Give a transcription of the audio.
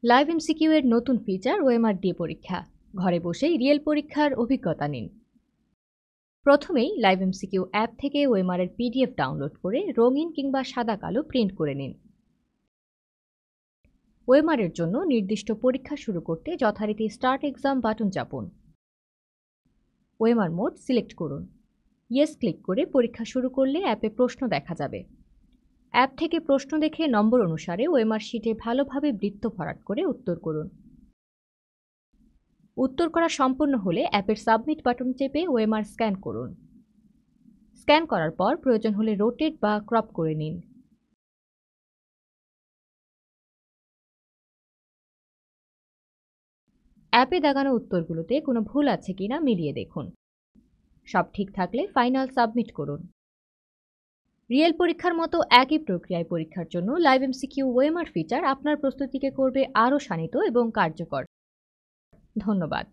Live MCQ এর নতুন feature OMR দিয়ে পরীক্ষা। ঘরে বসেই রিয়েল পরীক্ষার অভিজ্ঞতা নিন। প্রথমেই লাইভ এমসিকিউ অ্যাপ থেকে ওএমআর এর পিডিএফ ডাউনলোড করে রঙিন কিংবা সাদা কালো প্রিন্ট করে নিন। ওএমআর এর জন্য নির্দিষ্ট পরীক্ষা শুরু করতে যথারীতি স্টার্ট এক্সাম বাটন চাপুন। ওএমআর মোড সিলেক্ট করুন। ইয়েস ক্লিক করে পরীক্ষা শুরু করলে অ্যাপে প্রশ্ন দেখা যাবে। অ্যাপ থেকে প্রশ্ন দেখে নম্বর অনুসারে ওএমআর শিটে ভালোভাবে বৃত্ত ভরাট করে উত্তর করুন। উত্তর করা সম্পন্ন হলে অ্যাপের সাবমিট বাটন চেপে ওএমআর স্ক্যান করুন। স্ক্যান করার পর প্রয়োজন হলে রোটেট বা ক্রপ করে নিন। অ্যাপে দাগানো উত্তরগুলোতে কোনো ভুল আছে কিনা মিলিয়ে দেখুন। সব ঠিক থাকলে ফাইনাল সাবমিট করুন। রিয়েল পরীক্ষার মতো একই প্রক্রিয়ায় পরীক্ষার জন্য লাইভ এমসিকিউ ওএমআর ফিচার আপনার প্রস্তুতিকে করবে আরও শানিত এবং কার্যকর। ধন্যবাদ।